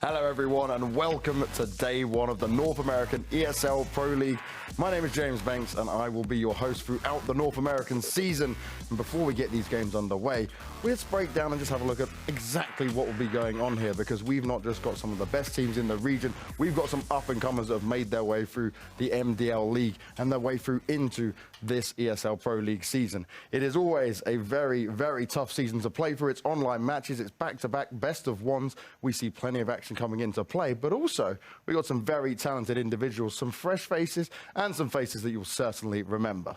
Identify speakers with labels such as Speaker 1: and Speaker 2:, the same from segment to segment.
Speaker 1: Hello everyone and welcome to day one of the North American ESL Pro League. My name is James Banks and I will be your host throughout the North American season. And before we get these games underway, let's break down and just have a look at exactly what will be going on here, because we've not just got some of the best teams in the region, we've got some up-and-comers that have made their way through the MDL League and their way through into this ESL Pro League season. It is always a very, very tough season to play through. It's online matches, it's back-to-back best of ones. We see plenty of action coming into play, but also we got some very talented individuals, some fresh faces and some faces that you'll certainly remember.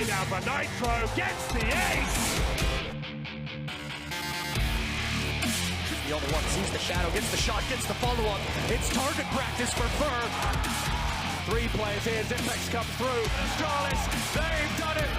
Speaker 2: Down for Nitro, gets the ace!
Speaker 3: The only one sees the shadow, gets the shot, gets the follow-up. It's target practice for Fur.
Speaker 2: 3 players here, Zipex come through. Astralis, they've done it!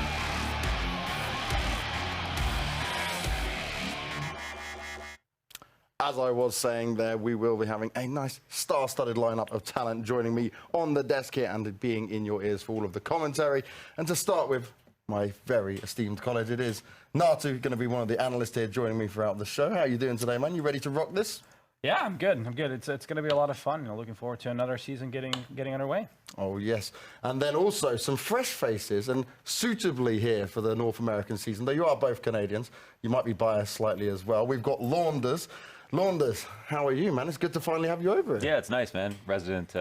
Speaker 1: As I was saying there, we will be having a nice star-studded lineup of talent joining me on the desk here and being in your ears for all of the commentary. And to start with, my very esteemed colleague, it is Natu, going to be one of the analysts here joining me throughout the show. How are you doing today, man? You ready to rock this?
Speaker 4: Yeah, I'm good. It's going to be a lot of fun. Looking forward to another season getting underway.
Speaker 1: Oh, yes. And then also some fresh faces, and suitably here for the North American season, though you are both Canadians, you might be biased slightly as well. We've got Launders. Launders, how are you, man? It's good to finally have you over here.
Speaker 5: Yeah, it's nice, man. Resident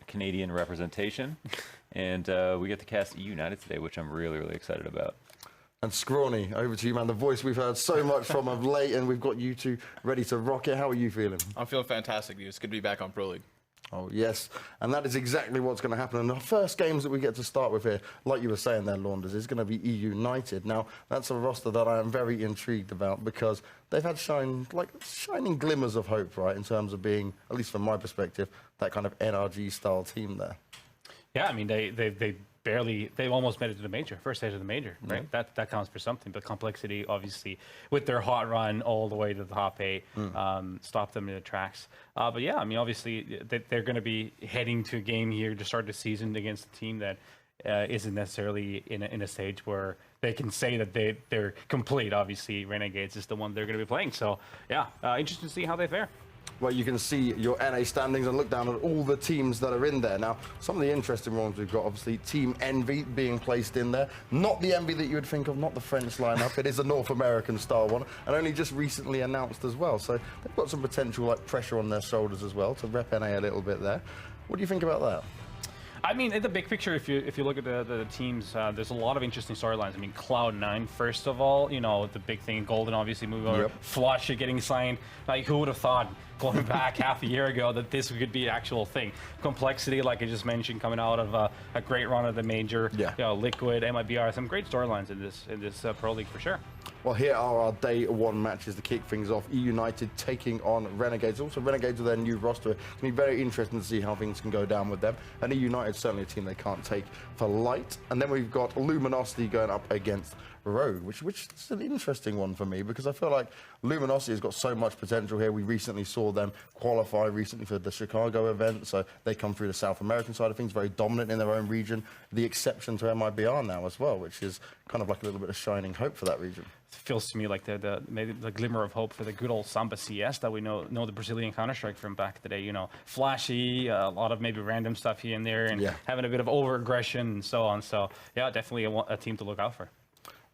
Speaker 5: Canadian representation. And we get to cast eUnited today, which I'm really, really excited about.
Speaker 1: And Scrawny, over to you, man. The voice we've heard so much from of late, and we've got you two ready to rock it. How are you feeling?
Speaker 6: I'm feeling fantastic, dude. It's good to be back on Pro League.
Speaker 1: Oh, yes. And that is exactly what's going to happen. And the first games that we get to start with here, like you were saying there, Launders, is going to be eUnited. Now, that's a roster that I am very intrigued about, because they've had shining glimmers of hope, right, in terms of being, at least from my perspective, that kind of NRG-style team there.
Speaker 4: Yeah, I mean, they almost made it to the major, first stage of the major, right?
Speaker 1: Yeah.
Speaker 4: That counts for something. But complexity, obviously, with their hot run all the way to the top 8, stopped them in the tracks. But yeah, I mean, obviously, they're going to be heading to a game here to start the season against a team that isn't necessarily in a stage where they can say that they're complete. Obviously, Renegades is the one they're going to be playing. So yeah, interesting to see how they fare.
Speaker 1: Well, you can see your NA standings and look down at all the teams that are in there. Now, some of the interesting ones we've got, obviously, Team Envy being placed in there. Not the Envy that you would think of, not the French lineup. It is a North American style one, and only just recently announced as well. So they've got some potential pressure on their shoulders as well to rep NA a little bit there. What do you think about that?
Speaker 4: I mean, in the big picture, if you look at the teams, there's a lot of interesting storylines. I mean, Cloud9, first of all, you know, the big thing, Golden obviously moving over, Flush getting signed. Like, who would have thought, going back half a year ago, that this could be an actual thing? Complexity, like I just mentioned, coming out of a great run of the major. Yeah. You know, Liquid, MIBR, some great storylines in this Pro League for sure.
Speaker 1: Well, here are our day one matches to kick things off. eUnited taking on Renegades. Also, Renegades with their new roster. It's going to be very interesting to see how things can go down with them. And eUnited certainly a team they can't take for light. And then we've got Luminosity going up against Rogue, which is an interesting one for me, because I feel like Luminosity has got so much potential here. We recently saw them qualify recently for the Chicago event, so they come through the South American side of things, very dominant in their own region. The exception to MIBR now as well, which is kind of like a little bit of shining hope for that region.
Speaker 4: It feels to me like maybe the glimmer of hope for the good old Samba CS that we know the Brazilian Counter-Strike from back in the day. You know, flashy, a lot of maybe random stuff here and there, and having a bit of over-aggression and so on. So yeah, definitely a team to look out for.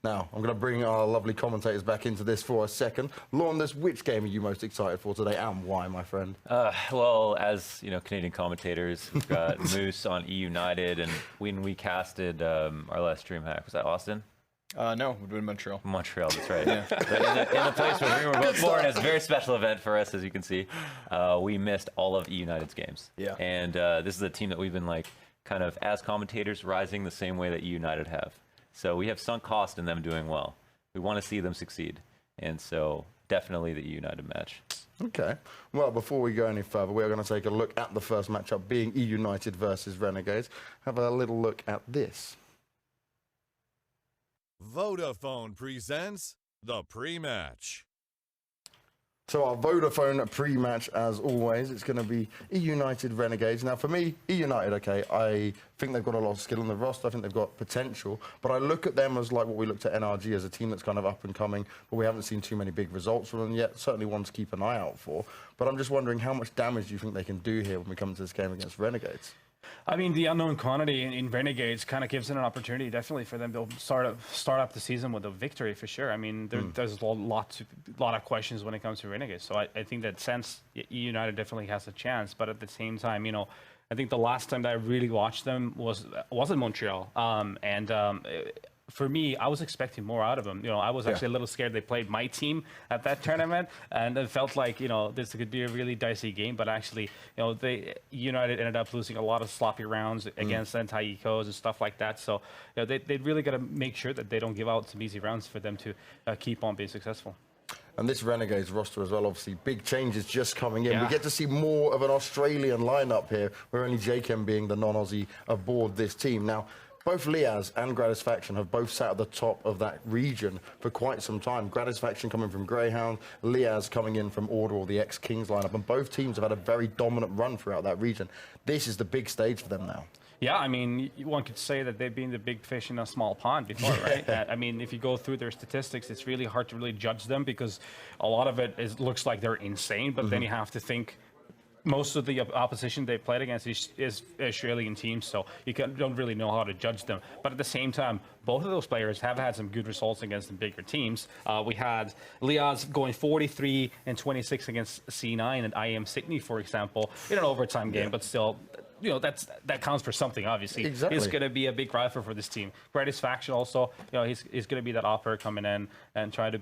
Speaker 1: Now, I'm going to bring our lovely commentators back into this for a second. Launders, which game are you most excited for today, and why, my friend?
Speaker 5: Well, as you know, Canadian commentators, we've got Moose on eUnited, and when we casted our last DreamHack, was that Austin?
Speaker 6: No, we're doing Montreal.
Speaker 5: Montreal, that's right. Yeah. in the place where we were both born, it's a very special event for us, as you can see. We missed all of eUnited's games.
Speaker 6: Yeah.
Speaker 5: And this is a team that we've been kind of, as commentators, rising the same way that eUnited have. So we have sunk cost in them doing well. We want to see them succeed. And so definitely the eUnited match.
Speaker 1: Okay. Well, before we go any further, we're going to take a look at the first matchup being eUnited versus Renegades. Have a little look at this.
Speaker 7: Vodafone presents the pre-match.
Speaker 1: So our Vodafone pre-match, as always, it's going to be eUnited Renegades. Now, for me, eUnited, okay, I think they've got a lot of skill on the roster. I think they've got potential. But I look at them as like what we looked at NRG, as a team that's kind of up and coming, but we haven't seen too many big results from them yet. Certainly one to keep an eye out for. But I'm just wondering, how much damage do you think they can do here when we come to this game against Renegades?
Speaker 4: I mean, the unknown quantity in Renegades kind of gives it an opportunity, definitely, for them to start up the season with a victory, for sure. I mean, there's a lot of questions when it comes to Renegades. So I think that sense, eUnited definitely has a chance. But at the same time, you know, I think the last time that I really watched them was in Montreal. For me, I was expecting more out of them. You know, I was actually a little scared they played my team at that tournament, and it felt like, you know, this could be a really dicey game. But actually, you know, United ended up losing a lot of sloppy rounds against anti-ecos and stuff like that. So, you know, they really got to make sure that they don't give out some easy rounds for them to keep on being successful.
Speaker 1: And this Renegades roster as well, obviously, big changes just coming in. We get to see more of an Australian lineup here, where only Jakem being the non-Aussie aboard this team. Now, both Liaz and Gratisfaction have both sat at the top of that region for quite some time. Gratisfaction coming from Greyhound, Liaz coming in from Order, or the ex-Kings lineup, and both teams have had a very dominant run throughout that region. This is the big stage for them now. Yeah,
Speaker 4: I mean, one could say that they've been the big fish in a small pond before, right? I mean, if you go through their statistics, it's really hard to really judge them, because a lot of it looks like they're insane, but then you have to think most of the opposition they played against is Australian teams, so you don't really know how to judge them. But at the same time, both of those players have had some good results against the bigger teams. We had Liaz going 43 and 26 against C9 and IM Sydney, for example, in an overtime game, but still, you know, that counts for something, obviously. Exactly. He's going to be a big rival for this team. Gratisfaction also, you know, he's going to be that operator coming in and try to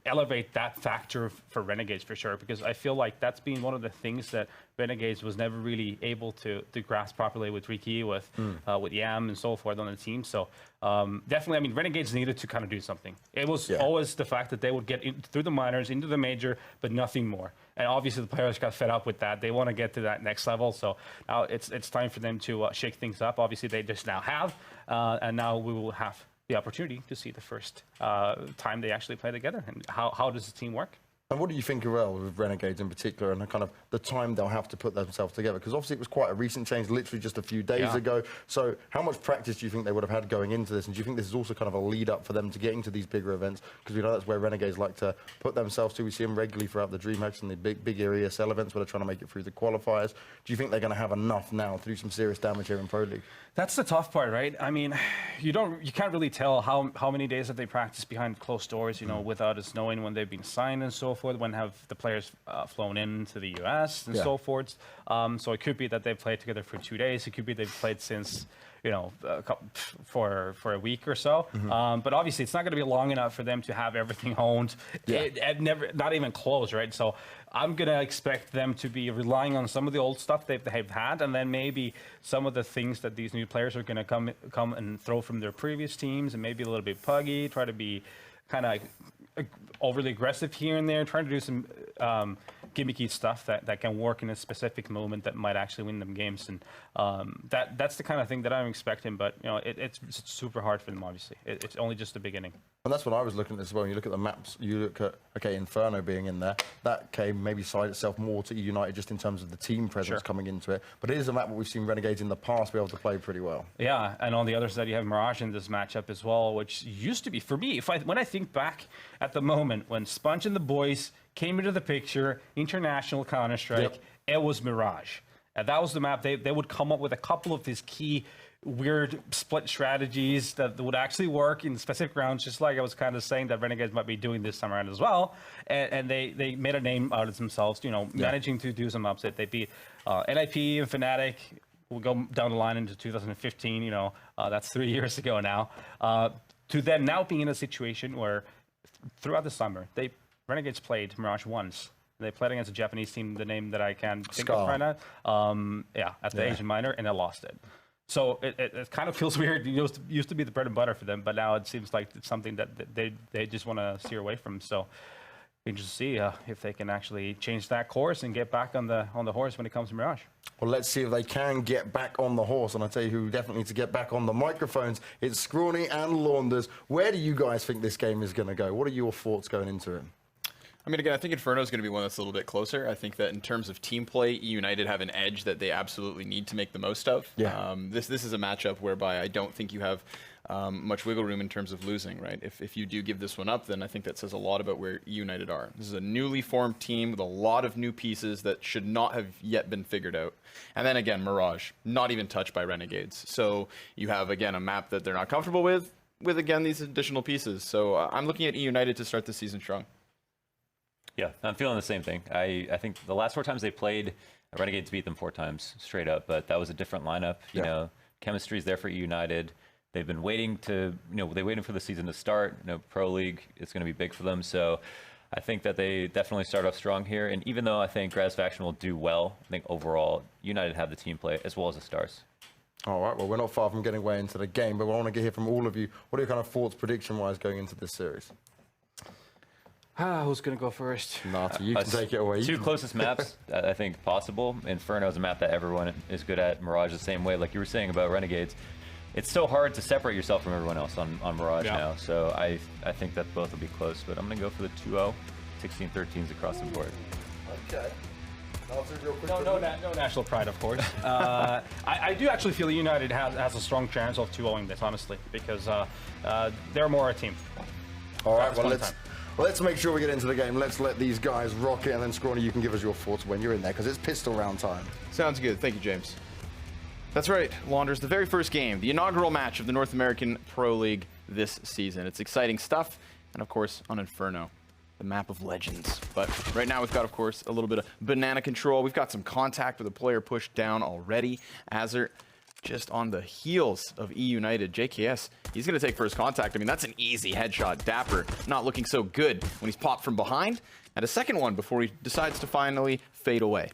Speaker 4: elevate that factor for Renegades, for sure, because I feel like that's been one of the things that Renegades was never really able to grasp properly with Ricky, with Yam and so forth on the team. So definitely, I mean, Renegades needed to kind of do something. It was always the fact that they would get through the minors, into the major, but nothing more. And obviously the players got fed up with that. They want to get to that next level. So now it's time for them to shake things up. Obviously they just now have, and now we will have the opportunity to see the first time they actually play together, and how does the team work.
Speaker 1: And what do you think, Arel, with Renegades in particular, and kind of the time they'll have to put themselves together? Because obviously it was quite a recent change, literally just a few days ago. So how much practice do you think they would have had going into this? And do you think this is also kind of a lead up for them to getting to these bigger events? Because we know that's where Renegades like to put themselves to. We see them regularly throughout the DreamHacks and the big ESL events where they're trying to make it through the qualifiers. Do you think they're going to have enough now to do some serious damage here in Pro League?
Speaker 4: That's the tough part, right? I mean, you can't really tell how many days have they practiced behind closed doors, you know, without us knowing when they've been signed and so forth, when have the players flown into the US and so forth. So it could be that they've played together for 2 days. It could be they've played since, you know, for a week or so. But obviously it's not going to be long enough for them to have everything honed. Not even close, right? So I'm going to expect them to be relying on some of the old stuff they've had, and then maybe some of the things that these new players are going to come and throw from their previous teams, and maybe a little bit puggy, try to be kind of overly aggressive here and there, trying to do some gimmicky stuff that can work in a specific moment that might actually win them games. And that's the kind of thing that I'm expecting, but you know, it's super hard for them, obviously. It's only just the beginning.
Speaker 1: And that's what I was looking at as well. When you look at the maps, you look at, okay, Inferno being in there, that came maybe side itself more to eUnited just in terms of the team presence coming into it. But it is a map where we've seen Renegades in the past be able to play pretty well. Yeah,
Speaker 4: and on the other side, you have Mirage in this matchup as well, which used to be, for me, when I think back at the moment when Sponge and the boys came into the picture, international Counter-Strike, it was Mirage. And that was the map. They would come up with a couple of these key weird split strategies that would actually work in specific rounds, just like I was kind of saying that Renegades might be doing this time around as well. And they made a name out of themselves, you know, managing to do some upset. They beat NIP and Fnatic. We'll go down the line into 2015, you know, that's 3 years ago now. To then now being in a situation where throughout the summer, Renegades played Mirage once. They played against a Japanese team, the name that I can't think of right now. At the Asian minor, and they lost it. So it kind of feels weird. It used to be the bread and butter for them, but now it seems like it's something that they just want to steer away from. So interested to see if they can actually change that course and get back on the horse when it comes to Mirage.
Speaker 1: Well, let's see if they can get back on the horse. And I tell you who definitely needs to get back on the microphones. It's Scrawny and Launders. Where do you guys think this game is going to go? What are your thoughts going into it?
Speaker 6: I mean, again, I think Inferno is going to be one that's a little bit closer. I think that in terms of team play, eUnited have an edge that they absolutely need to make the most of.
Speaker 1: Yeah.
Speaker 6: This is a matchup whereby I don't think you have much wiggle room in terms of losing, right? If you do give this one up, then I think that says a lot about where eUnited are. This is a newly formed team with a lot of new pieces that should not have yet been figured out. And then again, Mirage, not even touched by Renegades. So you have, again, a map that they're not comfortable with again, these additional pieces. So I'm looking at eUnited to start the season strong.
Speaker 5: Yeah, I'm feeling the same thing. I think the last 4 times they played, Renegades beat them 4 times straight up, but that was a different lineup. You know, chemistry's there for eUnited. They've been waiting to, they're waiting for the season to start. Pro League is going to be big for them. So I think that they definitely start off strong here. And even though I think Graz Faction will do well, I think overall, United have the team play as well as the Stars. All
Speaker 1: right, well, we're not far from getting way into the game, but I want to hear from all of you. What are your kind of thoughts prediction-wise going into this series?
Speaker 4: Who's going to go first?
Speaker 1: Nata, you can take it away.
Speaker 5: 2 closest maps, I think, possible. Inferno is a map that everyone is good at. Mirage the same way, like you were saying about Renegades. It's so hard to separate yourself from everyone else on Mirage now. So I think that both will be close, but I'm going to go for the 2-0, 16-13s across the board.
Speaker 1: Okay.
Speaker 4: No national pride, of course. I do actually feel United has a strong chance of 2-0ing this, honestly, because they're more a team.
Speaker 1: All right, well, let's make sure we get into the game. Let's let these guys rock it, and then Scrawny, you can give us your thoughts when you're in there, because it's pistol round time.
Speaker 6: Sounds good. Thank you, James. That's right, Launders, the very first game, the inaugural match of the North American Pro League this season. It's exciting stuff, and of course, on Inferno, the map of legends. But right now, we've got, of course, a little bit of banana control. We've got some contact with a player pushed down already. Azur just on the heels of eUnited. JKS, he's going to take first contact. I mean, that's an easy headshot. Dapper not looking so good when he's popped from behind. And a second one before he decides to finally fade away.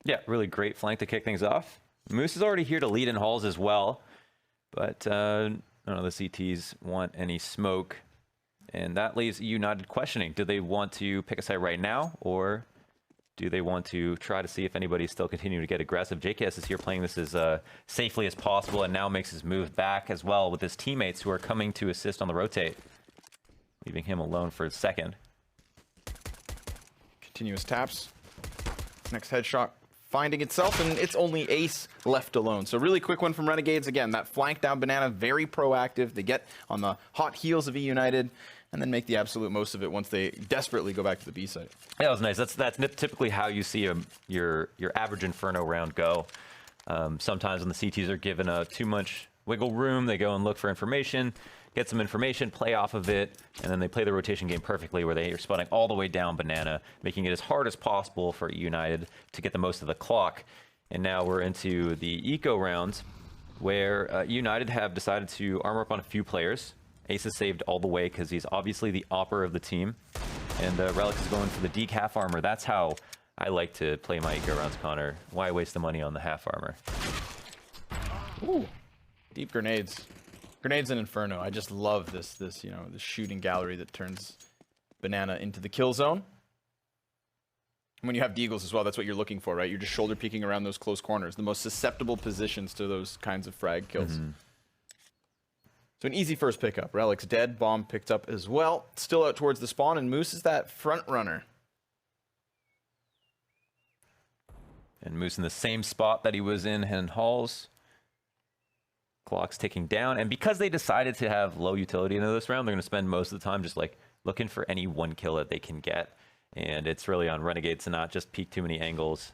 Speaker 5: Yeah, really great flank to kick things off. Moose is already here to lead in halls as well. But none of the CTs want any smoke. And that leaves eUnited questioning. Do they want to pick a side right now, or do they want to try to see if anybody's still continuing to get aggressive? JKS is here playing this as safely as possible, and now makes his move back as well with his teammates who are coming to assist on the rotate, leaving him alone for a second.
Speaker 6: Continuous taps. Next headshot finding itself, and it's only Ace left alone. So really quick one from Renegades. Again, that flank down banana, very proactive. They get on the hot heels of eUnited, and then make the absolute most of it once they desperately go back to the B site.
Speaker 5: Yeah, that was nice. That's typically how you see your average Inferno round go. Sometimes when the CTs are given too much wiggle room, they go and look for information, get some information, play off of it, and then they play the rotation game perfectly where they are spotting all the way down banana, making it as hard as possible for United to get the most of the clock. And now we're into the eco rounds where United have decided to armor up on a few players. Ace is saved all the way because he's obviously the opper of the team. And Relic is going for the deke half armor. That's how I like to play my eco rounds, Connor. Why waste the money on the half armor?
Speaker 6: Ooh, deep grenades. Grenades in Inferno. I just love this the shooting gallery that turns banana into the kill zone. And when you have deagles as well, that's what you're looking for, right? You're just shoulder peeking around those close corners, the most susceptible positions to those kinds of frag kills. So an easy first pickup. Relic's dead. Bomb picked up as well. Still out towards the spawn, and Moose is that front runner.
Speaker 5: And Moose in the same spot that he was in halls. Clock's ticking down, and because they decided to have low utility into this round, they're going to spend most of the time just like looking for any one kill that they can get. And it's really on Renegades to not just peek too many angles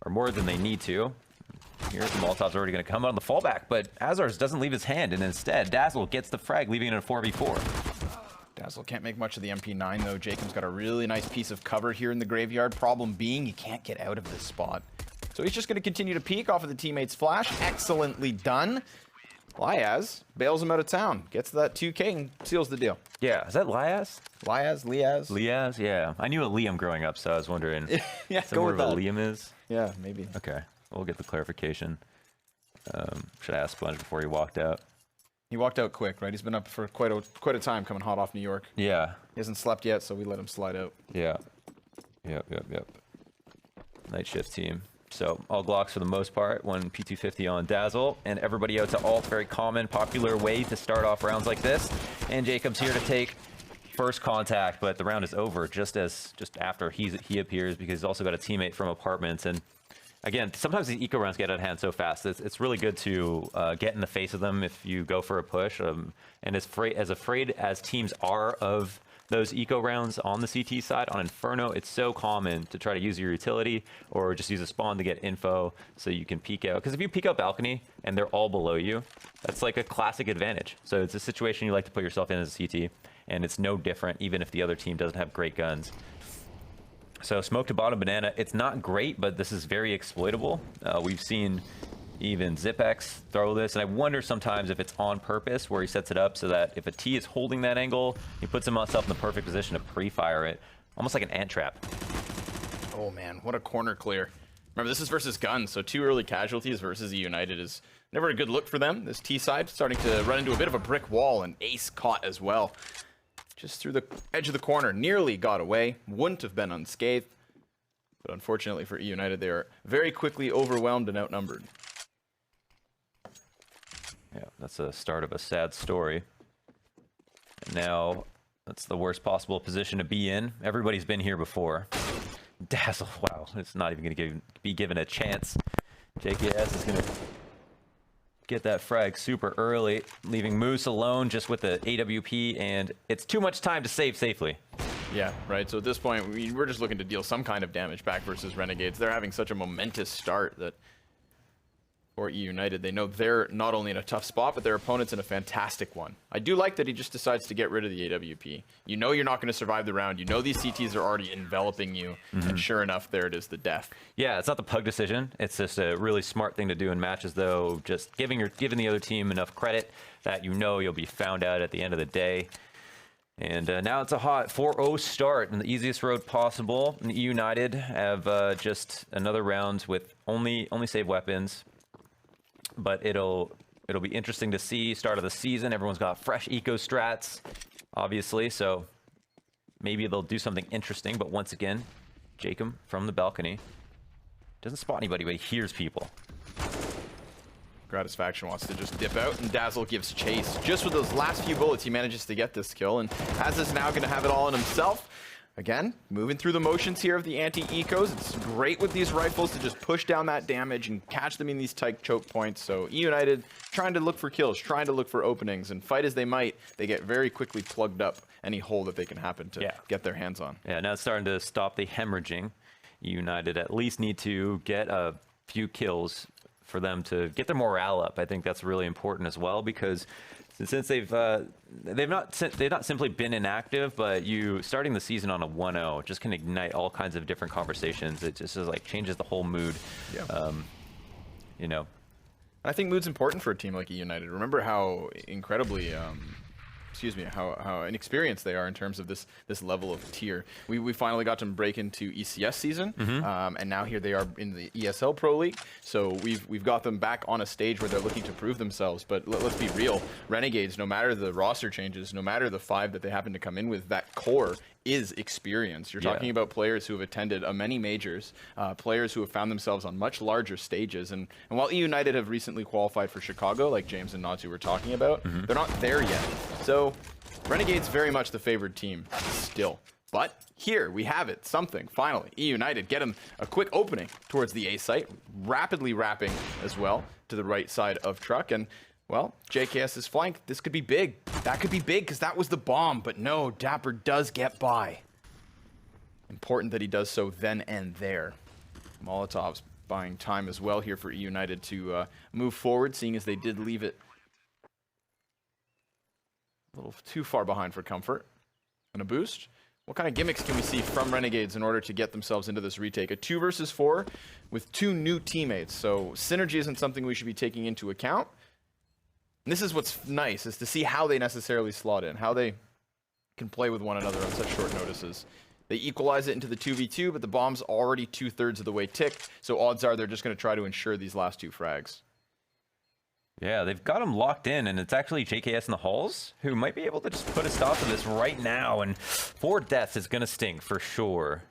Speaker 5: or more than they need to. Here's the Molotov's already going to come out on the fallback, but Azars doesn't leave his hand, and instead Dazzle gets the frag, leaving it in a 4v4.
Speaker 6: Dazzle can't make much of the MP9 though. Jacob's got a really nice piece of cover here in the graveyard. Problem being, he can't get out of this spot. So he's just going to continue to peek off of the teammate's flash. Excellently done. Liaz bails him out of town, gets that 2K and seals the deal.
Speaker 5: Yeah, is that Liaz?
Speaker 6: Liaz?
Speaker 5: Liaz, yeah. I knew a Liam growing up, so I was wondering
Speaker 6: yeah,
Speaker 5: somewhere where a Liam is.
Speaker 6: Yeah, maybe.
Speaker 5: Okay, we'll get the clarification. Should I ask Sponge before he walked out?
Speaker 6: He walked out quick, right? He's been up for quite a time coming hot off New York.
Speaker 5: Yeah.
Speaker 6: He hasn't slept yet, so we let him slide out.
Speaker 5: Yeah. Yep. Night shift team. So all Glocks for the most part, one P250 on Dazzle, and everybody out to alt. Very common, popular way to start off rounds like this. And Jacob's here to take first contact, but the round is over just after he appears, because he's also got a teammate from Apartments. And again, sometimes these eco rounds get out of hand so fast. It's really good to get in the face of them if you go for a push. And as afraid as teams are of those eco rounds on the CT side, on Inferno, it's so common to try to use your utility or just use a spawn to get info so you can peek out. Because if you peek out balcony and they're all below you, that's like a classic advantage. So it's a situation you like to put yourself in as a CT, and it's no different even if the other team doesn't have great guns. So smoke to bottom banana, it's not great, but this is very exploitable. We've seen even Zipex throw this, and I wonder sometimes if it's on purpose, where he sets it up so that if a T is holding that angle, he puts himself in the perfect position to pre-fire it, almost like an ant trap.
Speaker 6: Oh man, what a corner clear. Remember, this is versus guns, so 2 early casualties versus eUnited is never a good look for them. This T side starting to run into a bit of a brick wall, and Ace caught as well. Just through the edge of the corner, nearly got away, wouldn't have been unscathed. But unfortunately for eUnited, they are very quickly overwhelmed and outnumbered.
Speaker 5: Yeah, that's the start of a sad story. And now, that's the worst possible position to be in. Everybody's been here before. Dazzle, wow, it's not even going to be given a chance. JKS is going to get that frag super early, leaving Moose alone just with the AWP, and it's too much time to save safely.
Speaker 6: Yeah, right. So at this point, we're just looking to deal some kind of damage back versus Renegades. They're having such a momentous start that for eUnited, they know they're not only in a tough spot, but their opponent's in a fantastic one. I do like that he just decides to get rid of the AWP. You know you're not going to survive the round. You know these CTs are already enveloping you, and sure enough, there it is, the death. Yeah,
Speaker 5: it's not the pug decision. It's just a really smart thing to do in matches, though, just giving the other team enough credit that you know you'll be found out at the end of the day. And now it's a hot 4-0 start and the easiest road possible. And eUnited have just another round with only save weapons. But it'll be interesting to see start of the season. Everyone's got fresh eco strats, obviously, so maybe they'll do something interesting. But once again, Jacob from the balcony doesn't spot anybody, but he hears people.
Speaker 6: Gratisfaction wants to just dip out, and Dazzle gives chase. Just with those last few bullets, he manages to get this kill, and Az is now going to have it all in himself. Again, moving through the motions here of the anti-ecos. It's great with these rifles to just push down that damage and catch them in these tight choke points. So eUnited trying to look for kills, trying to look for openings, and fight as they might, they get very quickly plugged up any hole that they can happen to get their hands on.
Speaker 5: Yeah, now it's starting to stop the hemorrhaging. eUnited at least need to get a few kills for them to get their morale up. I think that's really important as well, because since they've not simply been inactive, but you starting the season on a 1-0 just can ignite all kinds of different conversations. It just is like changes the whole mood. Yeah. You know,
Speaker 6: I think mood's important for a team like eUnited. Remember how incredibly how inexperienced they are in terms of this level of tier. We finally got to break into ECS season, and now here they are in the ESL Pro League. So we've got them back on a stage where they're looking to prove themselves. But let's be real, Renegades, no matter the roster changes, no matter the 5 that they happen to come in with, that core is experience. You're talking about players who have attended many majors, players who have found themselves on much larger stages. And while eUnited have recently qualified for Chicago, like James and Natsu were talking about, they're not there yet. So Renegades very much the favored team still. But here we have it, something, finally. eUnited get them a quick opening towards the A site, rapidly wrapping as well to the right side of truck. And well, JKS's flank, this could be big. That could be big because that was the bomb, but no, Dapper does get by. Important that he does so then and there. Molotov's buying time as well here for eUnited to move forward, seeing as they did leave it a little too far behind for comfort. And a boost. What kind of gimmicks can we see from Renegades in order to get themselves into this retake? A 2 versus 4 with 2 new teammates, so synergy isn't something we should be taking into account. And this is what's nice, is to see how they necessarily slot in, how they can play with one another on such short notices. They equalize it into the 2v2, but the bomb's already 2/3 of the way ticked, so odds are they're just going to try to ensure these last 2 frags.
Speaker 5: Yeah, they've got him locked in, and it's actually JKS in the halls who might be able to just put a stop to this right now, and 4 deaths is going to stink for sure.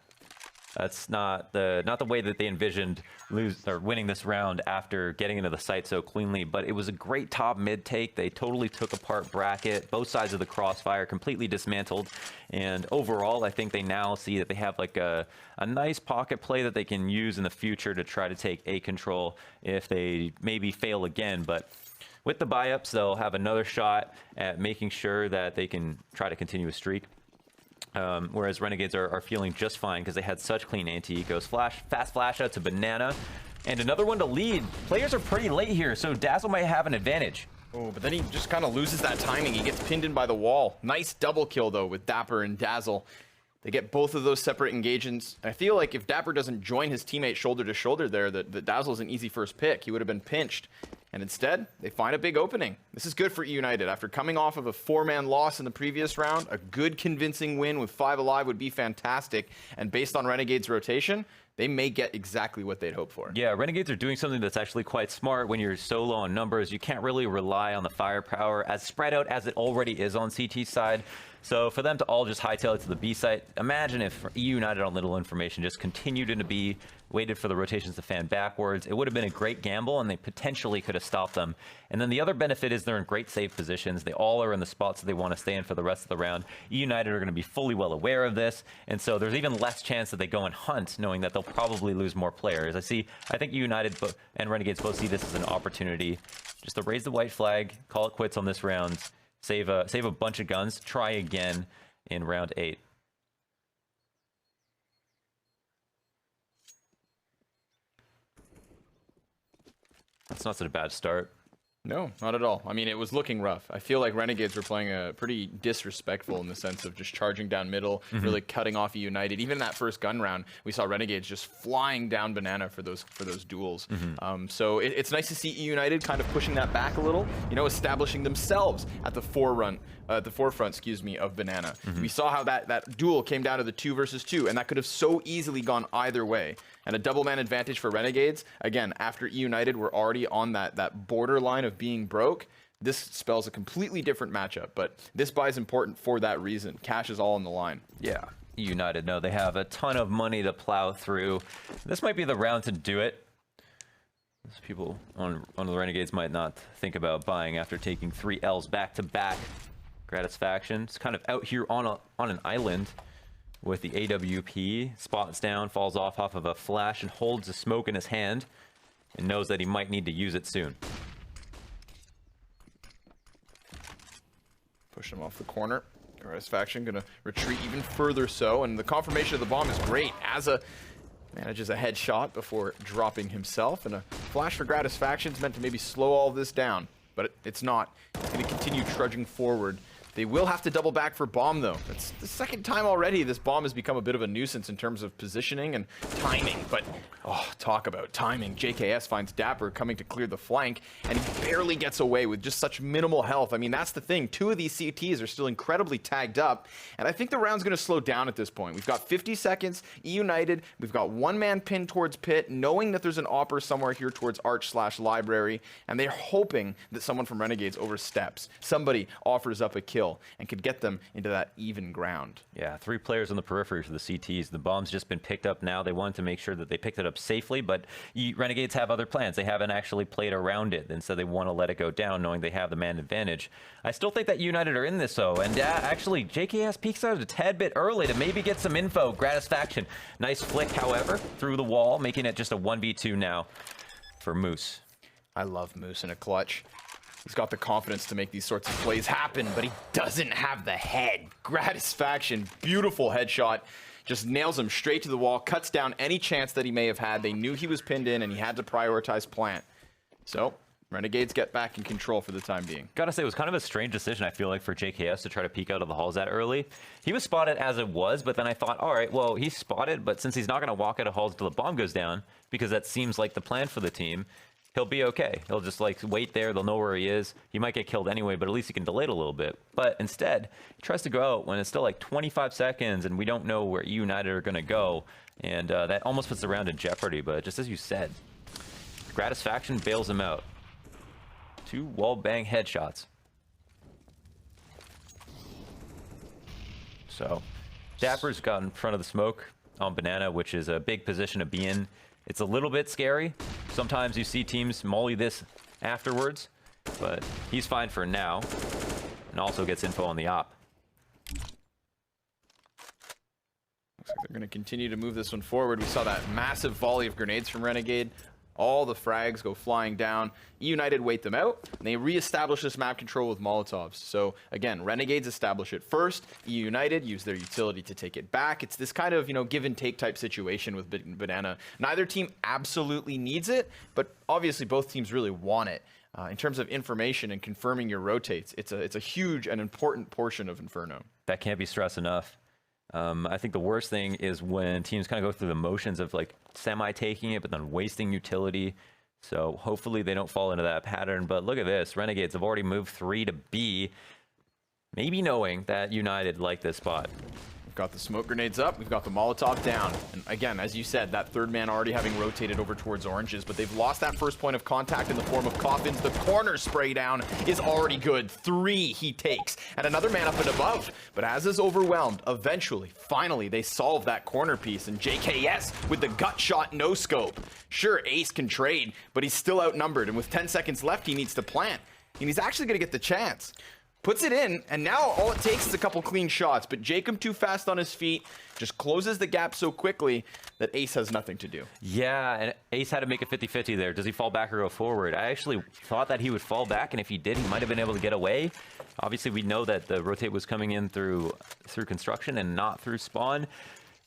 Speaker 5: That's not the way that they envisioned winning this round after getting into the site so cleanly, but it was a great top mid take. They totally took apart bracket, both sides of the crossfire, completely dismantled, and overall I think they now see that they have like a nice pocket play that they can use in the future to try to take A control if they maybe fail again. But with the buy-ups, they'll have another shot at making sure that they can try to continue a streak. Whereas Renegades are feeling just fine because they had such clean anti-ecos. Fast flash out to Banana. And another one to lead. Players are pretty late here, so Dazzle might have an advantage.
Speaker 6: Oh, but then he just kind of loses that timing. He gets pinned in by the wall. Nice double kill, though, with Dapper and Dazzle. They get both of those separate engagements. I feel like if Dapper doesn't join his teammate shoulder to shoulder there, that Dazzle's an easy first pick. He would have been pinched. And instead, they find a big opening. This is good for eUnited. After coming off of a 4-man loss in the previous round, a good convincing win with 5 alive would be fantastic. And based on Renegade's rotation, they may get exactly what they'd hope for.
Speaker 5: Yeah, Renegades are doing something that's actually quite smart. When you're so low on numbers, you can't really rely on the firepower as spread out as it already is on CT's side. So for them to all just hightail it to the B site, imagine if eUnited on little information just continued into B, waited for the rotations to fan backwards. It would have been a great gamble, and they potentially could have stopped them. And then the other benefit is they're in great save positions. They all are in the spots that they want to stay in for the rest of the round. eUnited are going to be fully well aware of this, and so there's even less chance that they go and hunt, knowing that they'll probably lose more players. I think eUnited and Renegades both see this as an opportunity just to raise the white flag, call it quits on this round, save a bunch of guns, try again in round 8. That's not such a bad start.
Speaker 6: No, not at all. I mean, it was looking rough. I feel like Renegades were playing a pretty disrespectful in the sense of just charging down middle, really cutting off eUnited. Even in that first gun round, we saw Renegades just flying down Banana for those duels. So it's nice to see eUnited kind of pushing that back a little, you know, establishing themselves at the forefront, of Banana. We saw how that duel came down to the 2 versus 2, and that could have so easily gone either way. And a double man advantage for Renegades, again, after eUnited were already on that borderline of being broke. This spells a completely different matchup, but this buy is important for that reason. Cash is all on the line.
Speaker 5: Yeah, eUnited know they have a ton of money to plow through. This might be the round to do it. Those people on the Renegades might not think about buying after taking 3 L's back to back. Gratisfaction, it's kind of out here on an island with the AWP, spots down, falls off of a flash, and holds the smoke in his hand, and knows that he might need to use it soon.
Speaker 6: Push him off the corner. Gratisfaction gonna retreat even further so, and the confirmation of the bomb is great. Asa manages a headshot before dropping himself, and a flash for Gratisfaction is meant to maybe slow all of this down, but it's not. It's gonna continue trudging forward. They will have to double back for bomb, though. It's the second time already this bomb has become a bit of a nuisance in terms of positioning and timing. But, oh, talk about timing. JKS finds Dapper coming to clear the flank, and he barely gets away with just such minimal health. I mean, that's the thing. 2 of these CTs are still incredibly tagged up, and I think the round's going to slow down at this point. We've got 50 seconds, eUnited. We've got 1-man pinned towards pit, knowing that there's an opper somewhere here towards arch/library, and they're hoping that someone from Renegades oversteps. Somebody offers up a kill and could get them into that even ground.
Speaker 5: Yeah, 3 players on the periphery for the CTs. The bomb's just been picked up now. They wanted to make sure that they picked it up safely, but Renegades have other plans. They haven't actually played around it, and so they want to let it go down, knowing they have the man advantage. I still think that eUnited are in this, though, and actually, JKS peeks out a tad bit early to maybe get some info. Gratisfaction. Nice flick, however, through the wall, making it just a 1v2 now for Moose.
Speaker 6: I love Moose in a clutch. He's got the confidence to make these sorts of plays happen, but he doesn't have the head. Gratisfaction, beautiful headshot. Just nails him straight to the wall, cuts down any chance that he may have had. They knew he was pinned in, and he had to prioritize plant. So, Renegades get back in control for the time being.
Speaker 5: Gotta say, it was kind of a strange decision, I feel like, for JKS to try to peek out of the halls that early. He was spotted as it was, but then I thought, all right, well, he's spotted, but since he's not going to walk out of halls until the bomb goes down, because that seems like the plan for the team, he'll be okay. He'll just like wait there. They'll know where he is. He might get killed anyway, but at least he can delay it a little bit. But instead, he tries to go out when it's still like 25 seconds and we don't know where eUnited are going to go. And that almost puts the round in jeopardy. But just as you said, Gratisfaction bails him out. 2 wall bang headshots. So Dapper's got in front of the smoke on Banana, which is a big position to be in. It's a little bit scary. Sometimes you see teams molly this afterwards, but he's fine for now, and also gets info on the op.
Speaker 6: Looks like they're going to continue to move this one forward. We saw that massive volley of grenades from Renegade. All the frags go flying down. eUnited wait them out, and they reestablish this map control with Molotovs. So again, Renegades establish it first. eUnited use their utility to take it back. It's this kind of, give and take type situation with Banana. Neither team absolutely needs it, but obviously both teams really want it. In terms of information and confirming your rotates, it's a huge and important portion of Inferno.
Speaker 5: That can't be stressed enough. I think the worst thing is when teams kind of go through the motions of like semi-taking it, but then wasting utility. So hopefully they don't fall into that pattern. But look at this. Renegades have already moved 3 to B, maybe knowing that United like this spot.
Speaker 6: We've got the smoke grenades up. We've got the Molotov down. And again, as you said, that third man already having rotated over towards Oranges, but they've lost that first point of contact in the form of Coffins. The corner spray down is already good. 3 he takes. And another man up and above. But as is overwhelmed, eventually, finally, they solve that corner piece. And JKS with the gut shot no scope. Sure, Ace can trade, but he's still outnumbered. And with 10 seconds left, he needs to plant. And he's actually going to get the chance. Puts it in, and now all it takes is a couple clean shots, but Jacob too fast on his feet, just closes the gap so quickly that Ace has nothing to do.
Speaker 5: Yeah, and Ace had to make a 50-50 there. Does he fall back or go forward? I actually thought that he would fall back, and if he did, he might have been able to get away. Obviously, we know that the rotate was coming in through construction and not through spawn.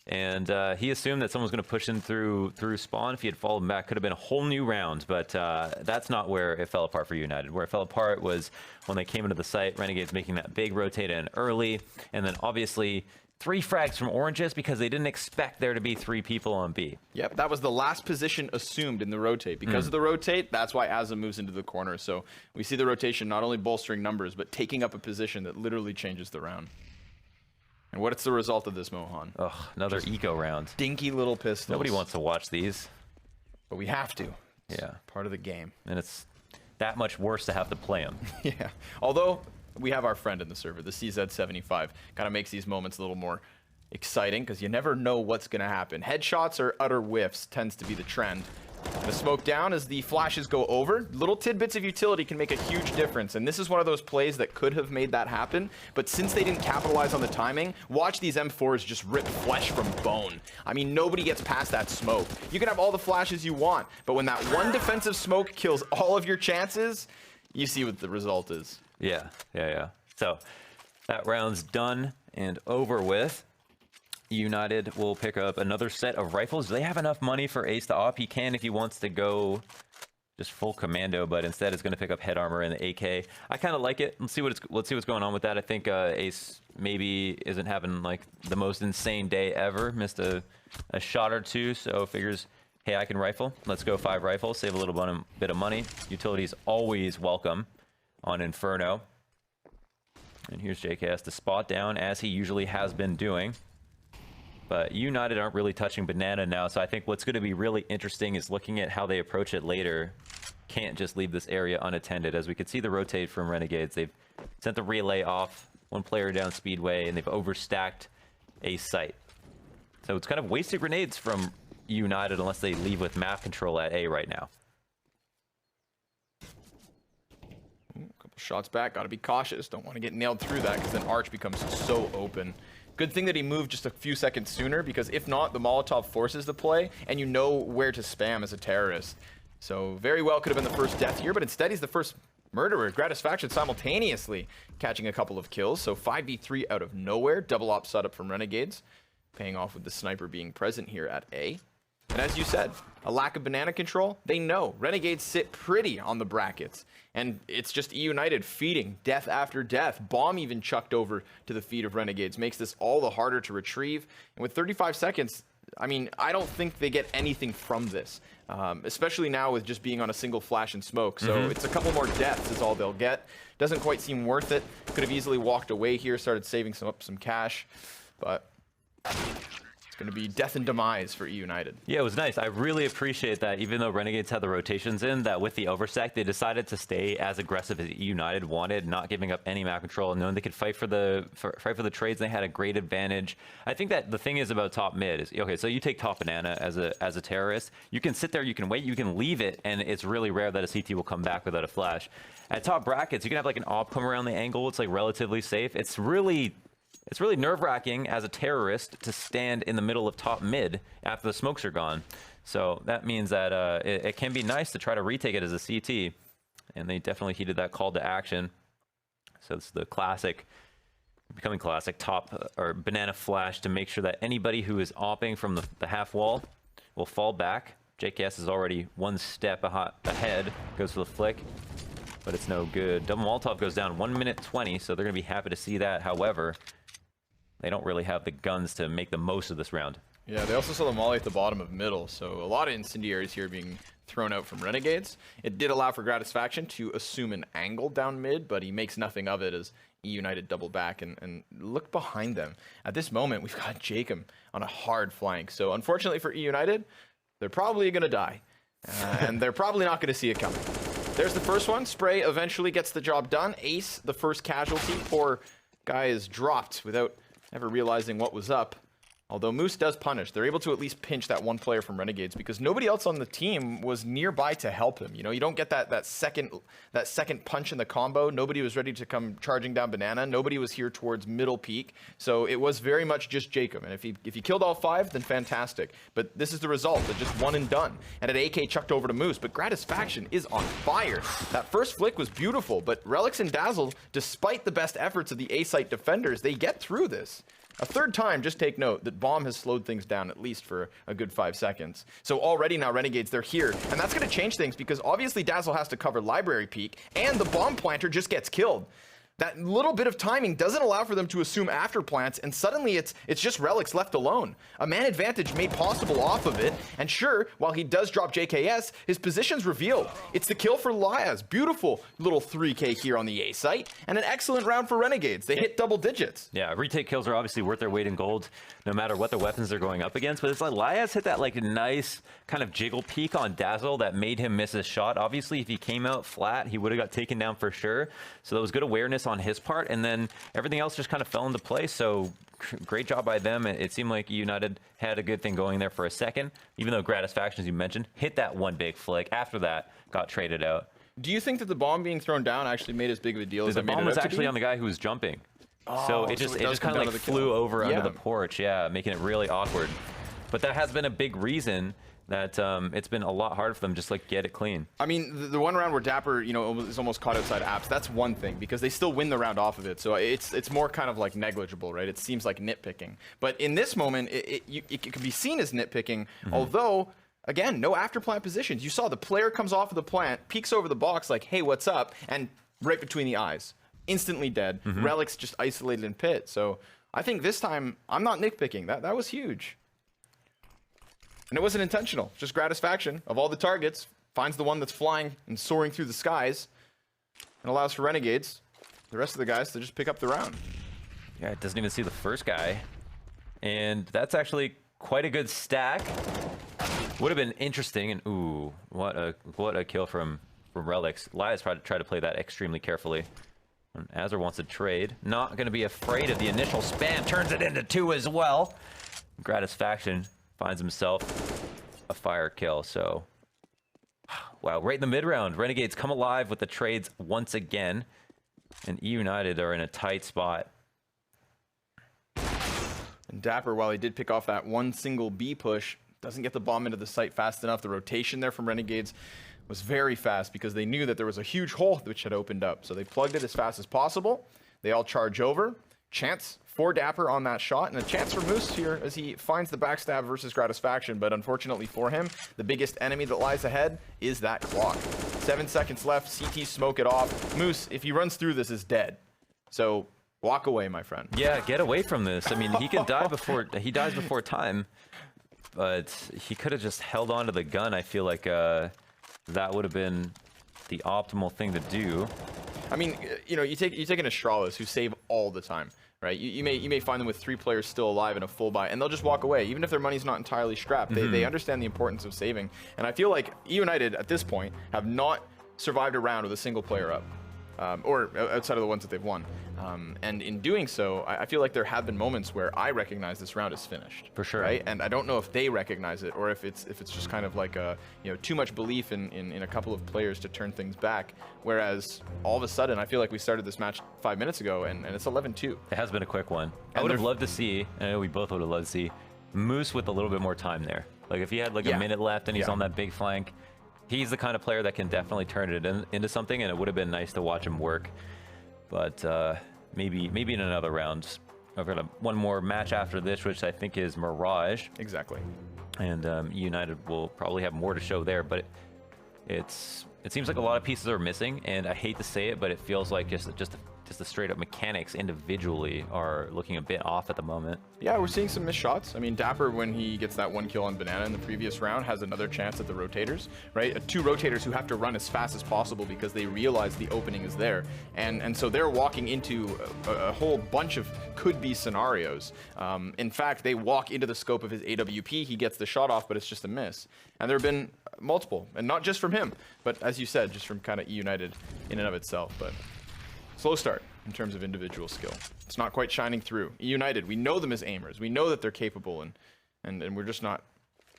Speaker 5: And he assumed that someone was going to push him through spawn. If he had fallen back, could have been a whole new round. But that's not where it fell apart for United. Where it fell apart was when they came into the site, Renegades making that big rotate in early. And then obviously 3 frags from Oranges because they didn't expect there to be 3 people on B.
Speaker 6: Yep, that was the last position assumed in the rotate. Because of the rotate, that's why Azam moves into the corner. So we see the rotation not only bolstering numbers, but taking up a position that literally changes the round. And what's the result of this, Mohan?
Speaker 5: Ugh, another eco round.
Speaker 6: Dinky little pistols.
Speaker 5: Nobody wants to watch these.
Speaker 6: But we have to. It's
Speaker 5: yeah.
Speaker 6: part of the game.
Speaker 5: And it's that much worse to have to play them.
Speaker 6: Yeah. Although, we have our friend in the server, the CZ75. Kind of makes these moments a little more exciting, because you never know what's going to happen. Headshots or utter whiffs tends to be the trend. The smoke down as the flashes go over. Little tidbits of utility can make a huge difference, and this is one of those plays that could have made that happen, but since they didn't capitalize on the timing, watch these M4s just rip flesh from bone. I mean, nobody gets past that smoke. You can have all the flashes you want, but when that one defensive smoke kills all of your chances, you see what the result is.
Speaker 5: Yeah. So that round's done and over with. United will pick up another set of rifles. Do they have enough money for Ace to op? He can if he wants to go just full commando, but instead it's going to pick up head armor and the AK. I kind of like it. Let's see what's going on with that. I think Ace maybe isn't having like the most insane day ever. Missed a shot or 2, so figures, hey, I can rifle. Let's go 5 rifles, save a little bit of money. Utility's always welcome on Inferno. And here's JKS to spot down as he usually has been doing. But United aren't really touching Banana now, so I think what's going to be really interesting is looking at how they approach it later. Can't just leave this area unattended. As we could see the rotate from Renegades, they've sent the relay off, 1 player down Speedway, and they've overstacked a site. So it's kind of wasted grenades from United unless they leave with map control at A right now.
Speaker 6: Couple shots back, gotta be cautious. Don't want to get nailed through that, because then Arch becomes so open. Good thing that he moved just a few seconds sooner, because if not, the Molotov forces the play, and you know where to spam as a terrorist. So very well could have been the first death here, but instead he's the first murderer. Gratisfaction simultaneously catching a couple of kills. So 5v3 out of nowhere. Double op setup from Renegades, paying off with the sniper being present here at A. And as you said, a lack of banana control. They know Renegades sit pretty on the brackets, and it's just eUnited feeding death after death. Bomb even chucked over to the feet of Renegades makes this all the harder to retrieve. And with 35 seconds, I mean, I don't think they get anything from this, especially now with just being on a single flash and smoke. So it's a couple more deaths is all they'll get. Doesn't quite seem worth it. Could have easily walked away here, started saving some cash, but It's going to be death and demise for eUnited.
Speaker 5: Yeah, it was nice. I really appreciate that even though Renegades had the rotations in, that with the overstack, they decided to stay as aggressive as eUnited wanted, not giving up any map control, and knowing they could fight for the trades. They had a great advantage. I think that the thing is about top mid is, okay, so you take top banana as a terrorist, you can sit there, you can wait, you can leave it, and it's really rare that a CT will come back without a flash. At top brackets, you can have like an op come around the angle. It's like relatively safe. It's really nerve-wracking as a terrorist to stand in the middle of top mid after the smokes are gone. So that means that it can be nice to try to retake it as a CT, and they definitely heeded that call to action. So it's the classic, becoming classic, top or banana flash to make sure that anybody who is opping from the half wall will fall back. JKS is already one step ahead, goes for the flick, but it's no good. Double Molotov goes down 1 minute 20, so they're going to be happy to see that. However, they don't really have the guns to make the most of this round.
Speaker 6: Yeah, they also saw the molly at the bottom of middle, so a lot of incendiaries here being thrown out from Renegades. It did allow for Gratisfaction to assume an angle down mid, but he makes nothing of it as eUnited double back and look behind them. At this moment, we've got Jacob on a hard flank, so unfortunately for eUnited, they're probably going to die, and they're probably not going to see it coming. There's the first one. Spray eventually gets the job done. Ace, the first casualty. Poor guy is dropped without ever realizing what was up. Although Moose does punish, they're able to at least pinch that one player from Renegades because nobody else on the team was nearby to help him. You know, you don't get that second punch in the combo. Nobody was ready to come charging down banana. Nobody was here towards middle peak. So it was very much just Jacob. And if he killed all 5, then fantastic. But this is the result. It's just one and done. And an AK chucked over to Moose. But Gratisfaction is on fire. That first flick was beautiful. But Relics and Dazzle, despite the best efforts of the A-site defenders, they get through this. A third time, just take note that Bomb has slowed things down at least for a good 5 seconds. So already now Renegades, they're here. And that's going to change things because obviously Dazzle has to cover Library Peak and the Bomb Planter just gets killed. That little bit of timing doesn't allow for them to assume after plants, and suddenly it's just Relics left alone. A man advantage made possible off of it, and sure, while he does drop JKS, his position's revealed. It's the kill for Liaz. Beautiful little 3K here on the A site, and an excellent round for Renegades. They hit double digits.
Speaker 5: Yeah, retake kills are obviously worth their weight in gold, no matter what the weapons they're going up against, but it's like Liaz hit that like nice kind of jiggle peek on Dazzle that made him miss his shot. Obviously, if he came out flat, he would have got taken down for sure. So that was good awareness on his part, and then everything else just kind of fell into place. So great job by them. It seemed like United had a good thing going there for a second, even though Gratisfaction, as you mentioned, hit that one big flick. After that, got traded out.
Speaker 6: Do you think that the bomb being thrown down actually made as big of a deal as it made it out to be?
Speaker 5: The bomb was actually on the guy who was jumping. So it just kind of like flew over under the porch, yeah, making it really awkward. But that has been a big reason that it's been a lot harder for them just like get it clean.
Speaker 6: I mean, the one round where Dapper, you know, is almost caught outside apps, that's one thing because they still win the round off of it. So it's more kind of like negligible, right? It seems like nitpicking. But in this moment, it can be seen as nitpicking, although, again, no after plant positions. You saw the player comes off of the plant, peeks over the box like, hey, what's up? And right between the eyes. Instantly dead. Relics just isolated in pit. So I think this time, I'm not nitpicking. That was huge. And it wasn't intentional, just Gratisfaction of all the targets, finds the one that's flying and soaring through the skies, and allows for Renegades, the rest of the guys, to just pick up the round.
Speaker 5: Yeah, it doesn't even see the first guy. And that's actually quite a good stack. Would have been interesting, and ooh, what a kill from Relics. Liaz tried to play that extremely carefully. And Azur wants to trade. Not going to be afraid of the initial spam, turns it into 2 as well. Gratisfaction finds himself a fire kill. So, wow, right in the mid-round, Renegades come alive with the trades once again. And eUnited are in a tight spot.
Speaker 6: And Dapper, while he did pick off that one single B push, doesn't get the bomb into the site fast enough. The rotation there from Renegades was very fast because they knew that there was a huge hole which had opened up. So they plugged it as fast as possible. They all charge over. Chance for Dapper on that shot, and a chance for Moose here as he finds the backstab versus Gratisfaction, but unfortunately for him, the biggest enemy that lies ahead is that clock. 7 seconds left, CT smoke it off. Moose, if he runs through this, is dead. So walk away, my friend.
Speaker 5: Yeah, get away from this. I mean, he can die before, he dies before time, but he could have just held on to the gun. I feel like that would have been the optimal thing to do.
Speaker 6: I mean, you know, you take an Astralis who save all the time, right? right? You may find them with 3 players still alive in a full buy, and they'll just walk away, even if their money's not entirely strapped. They understand the importance of saving, and I feel like eUnited at this point have not survived a round with a single player up. Or outside of the ones that they've won. And in doing so, I feel like there have been moments where I recognize this round is finished.
Speaker 5: For sure.
Speaker 6: Right? And I don't know if they recognize it, or if it's just kind of like a, too much belief in a couple of players to turn things back. Whereas all of a sudden, I feel like we started this match 5 minutes ago, and it's 11-2.
Speaker 5: It has been a quick one. I would have loved to see, I know we both would have loved to see, Moose with a little bit more time there. Like if he had like a minute left and he's on that big flank, he's the kind of player that can definitely turn it into something, and it would have been nice to watch him work. But maybe in another round. I've got one more match after this, which I think is Mirage.
Speaker 6: Exactly.
Speaker 5: And eUnited will probably have more to show there, but it seems like a lot of pieces are missing, and I hate to say it, but it feels like just the straight up mechanics individually are looking a bit off at the moment.
Speaker 6: Yeah, we're seeing some missed shots. I mean, Dapper, when he gets that 1 kill on Banana in the previous round, has another chance at the rotators, right? 2 rotators who have to run as fast as possible because they realize the opening is there. And so they're walking into a whole bunch of could-be scenarios. In fact, they walk into the scope of his AWP, he gets the shot off, but it's just a miss. And there have been multiple, and not just from him, but as you said, just from kind of eUnited in and of itself. But slow start in terms of individual skill. It's not quite shining through. eUnited, we know them as aimers. We know that they're capable, and we're just not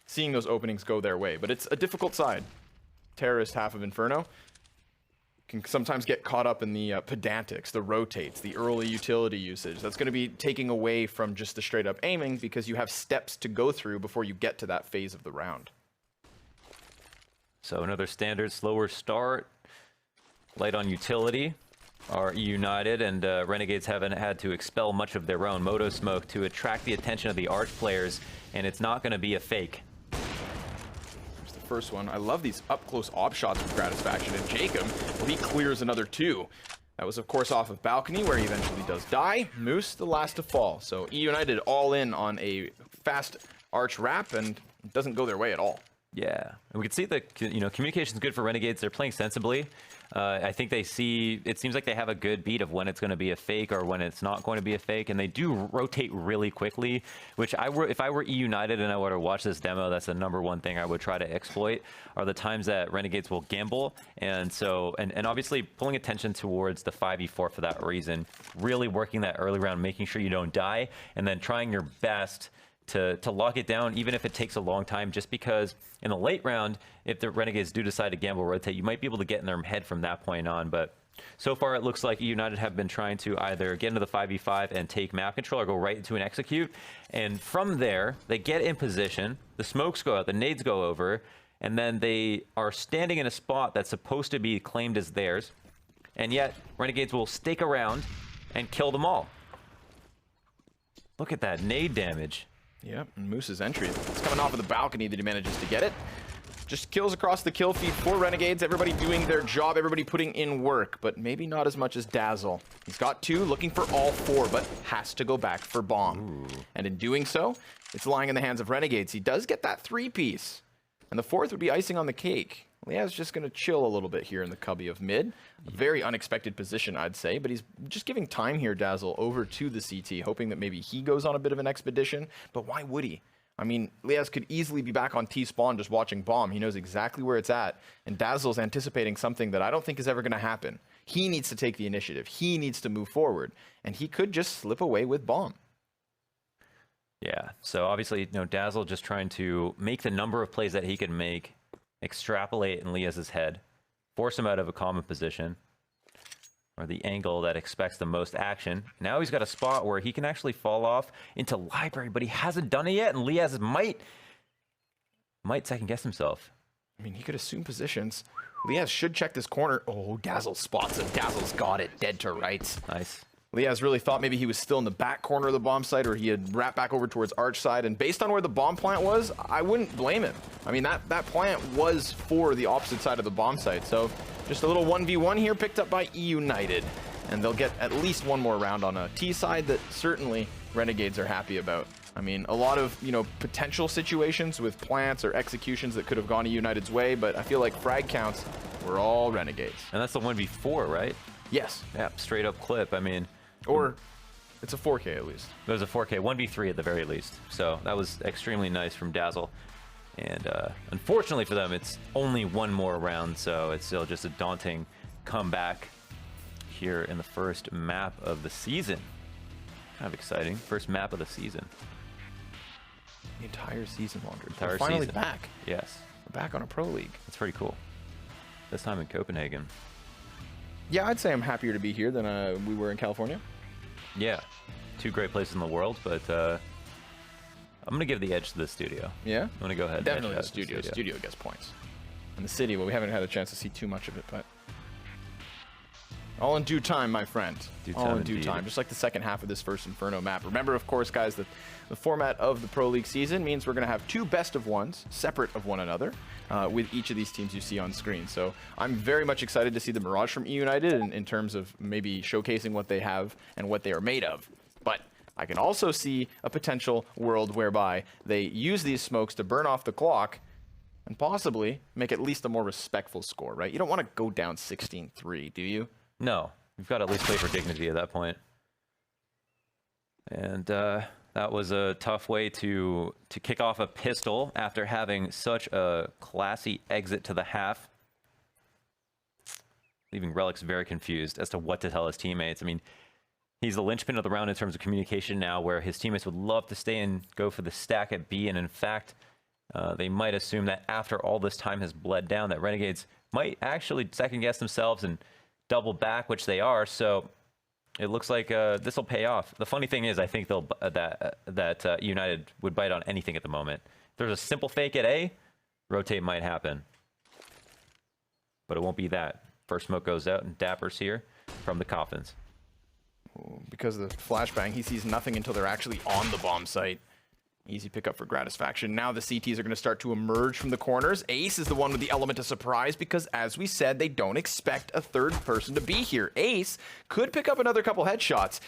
Speaker 6: seeing those openings go their way. But it's a difficult side. Terrorist half of Inferno can sometimes get caught up in the pedantics, the rotates, the early utility usage. That's going to be taking away from just the straight up aiming, because you have steps to go through before you get to that phase of the round.
Speaker 5: So another standard slower start, light on utility. Are eUnited, and Renegades haven't had to expel much of their own Moto Smoke to attract the attention of the Arch players, and it's not going to be a fake.
Speaker 6: Here's the first one. I love these up-close op shots with Gratisfaction, and Jacob, well, he clears another 2. That was, of course, off of Balcony, where he eventually does die. Moose, the last to fall. So eUnited all in on a fast Arch wrap, and it doesn't go their way at all.
Speaker 5: Yeah, and we can see that communication's good for Renegades. They're playing sensibly. I think they see, it seems like they have a good beat of when it's going to be a fake or when it's not going to be a fake, and they do rotate really quickly, which if I were eUnited and I were to watch this demo, that's the #1 thing I would try to exploit, are the times that Renegades will gamble. And so, and obviously pulling attention towards the 5v4 for that reason, really working that early round, making sure you don't die, and then trying your best to lock it down, even if it takes a long time, just because in the late round, if the Renegades do decide to gamble rotate, you might be able to get in their head from that point on. But so far, it looks like eUnited have been trying to either get into the 5v5 and take map control, or go right into an execute. And from there, they get in position, the smokes go out, the nades go over, and then they are standing in a spot that's supposed to be claimed as theirs. And yet, Renegades will stake around and kill them all. Look at that nade damage.
Speaker 6: Yep, and Moose's entry. It's coming off of the balcony that he manages to get it. Just kills across the kill feed for Renegades. Everybody doing their job, everybody putting in work, but maybe not as much as Dazzle. He's got 2, looking for all 4, but has to go back for bomb. Ooh. And in doing so, it's lying in the hands of Renegades. He does get that 3-piece, and the 4th would be icing on the cake. Liaz's just going to chill a little bit here in the cubby of mid. A very unexpected position, I'd say, but he's just giving time here, Dazzle, over to the CT, hoping that maybe he goes on a bit of an expedition. But why would he? I mean, Liaz could easily be back on T-spawn just watching bomb. He knows exactly where it's at, and Dazzle's anticipating something that I don't think is ever going to happen. He needs to take the initiative. He needs to move forward, and he could just slip away with bomb.
Speaker 5: Yeah, so obviously, Dazzle just trying to make the number of plays that he can make, extrapolate in Liaz's head, force him out of a common position, or the angle that expects the most action. Now he's got a spot where he can actually fall off into library, but he hasn't done it yet, and Liaz might second guess himself.
Speaker 6: I mean, he could assume positions. Liaz should check this corner. Oh, Dazzle spots him. Dazzle's got it, dead to rights.
Speaker 5: Nice.
Speaker 6: Liaz really thought maybe he was still in the back corner of the bomb site, or he had wrapped back over towards Arch side, and based on where the bomb plant was, I wouldn't blame him. I mean, that plant was for the opposite side of the bomb site, so just a little 1v1 here picked up by eUnited, and they'll get at least one more round on a T side that certainly Renegades are happy about. I mean, a lot of, potential situations with plants or executions that could have gone eUnited's way, but I feel like frag counts were all Renegades.
Speaker 5: And that's the 1v4, right?
Speaker 6: Yes.
Speaker 5: Yeah, straight up clip. I mean,
Speaker 6: or It's a 4K at least.
Speaker 5: It was a 4K, 1v3 at the very least. So that was extremely nice from Dazzle. And unfortunately for them, it's only one more round, so it's still just a daunting comeback here in the first map of the season. Kind of exciting. First map of the season.
Speaker 6: The entire season longer.
Speaker 5: Entire
Speaker 6: We're finally
Speaker 5: season.
Speaker 6: back.
Speaker 5: Yes.
Speaker 6: We're back on a Pro League.
Speaker 5: That's pretty cool. This time in Copenhagen.
Speaker 6: Yeah, I'd say I'm happier to be here than we were in California.
Speaker 5: Yeah. Two great places in the world, but I'm going to give the edge to the studio.
Speaker 6: Yeah?
Speaker 5: I'm going to go ahead and
Speaker 6: Definitely
Speaker 5: edge
Speaker 6: the
Speaker 5: out to
Speaker 6: studio. Studio gets points. And the city, well, we haven't had a chance to see too much of it, but all in due time, my friend. All in due time. Just like the second half of this first Inferno map. Remember, of course, guys, that the format of the Pro League season means we're going to have two best of ones, separate of one another, with each of these teams you see on screen. So I'm very much excited to see the Mirage from eUnited in terms of maybe showcasing what they have and what they are made of. But I can also see a potential world whereby they use these smokes to burn off the clock and possibly make at least a more respectful score, right? You don't want to go down 16-3, do you?
Speaker 5: No, you've got to at least play for dignity at that point. And that was a tough way to kick off a pistol after having such a classy exit to the half, leaving Relics very confused as to what to tell his teammates. I mean, he's the linchpin of the round in terms of communication now, where his teammates would love to stay and go for the stack at B, and in fact, they might assume that after all this time has bled down, that Renegades might actually second-guess themselves and double back, which they are. So it looks like this will pay off. The funny thing is, I think they'll that United would bite on anything at the moment. If there's a simple fake at A, rotate might happen, but it won't be that. First smoke goes out, and Dapper's here from the coffins.
Speaker 6: Because of the flashbang, he sees nothing until they're actually on the bomb site. Easy pickup for Gratisfaction. Now the CTs are going to start to emerge from the corners. Ace is the one with the element of surprise because, as we said, they don't expect a third person to be here. Ace could pick up another couple headshots.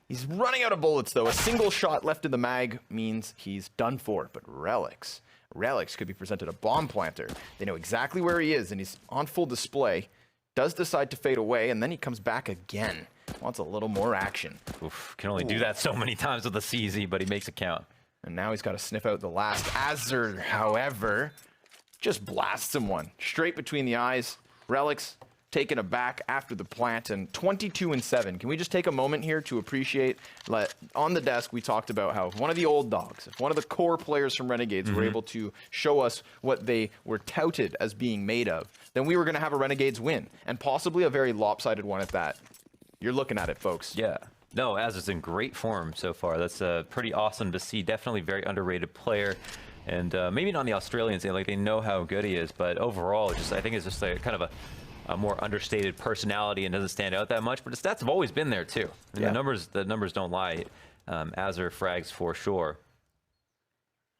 Speaker 6: He's running out of bullets, though. A single shot left in the mag means he's done for. But Relics could be presented a bomb planter. They know exactly where he is, and he's on full display. Does decide to fade away, and then he comes back again. Wants a little more action.
Speaker 5: Oof, can only do that so many times with the CZ, but he makes it count.
Speaker 6: And now he's got to sniff out the last. Azur, however, just blasts him one. Straight between the eyes. Relics taken aback after the plant, and 22-7. Can we just take a moment here to appreciate, on the desk we talked about how if one of the old dogs, if one of the core players from Renegades were able to show us what they were touted as being made of, then we were going to have a Renegades win, and possibly a very lopsided one at that. You're looking at it, folks.
Speaker 5: Yeah. No, Az is in great form so far. That's pretty awesome to see. Definitely very underrated player. And maybe not the Australians, like they know how good he is, but overall, I think it's just a kind of a more understated personality and doesn't stand out that much. But his stats have always been there too. And
Speaker 6: yeah.
Speaker 5: The numbers don't lie. Azur frags for sure.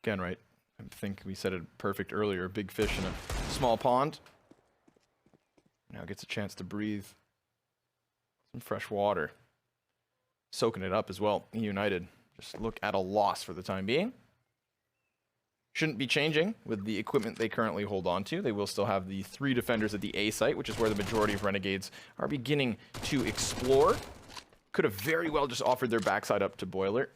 Speaker 6: Again, right? I think we said it perfect earlier. Big fish in a small pond. Now gets a chance to breathe some fresh water. Soaking it up as well. eUnited just look at a loss for the time being. Shouldn't be changing with the equipment they currently hold on to. They will still have the 3 defenders at the A site, which is where the majority of Renegades are beginning to explore. Could have very well just offered their backside up to Boiler.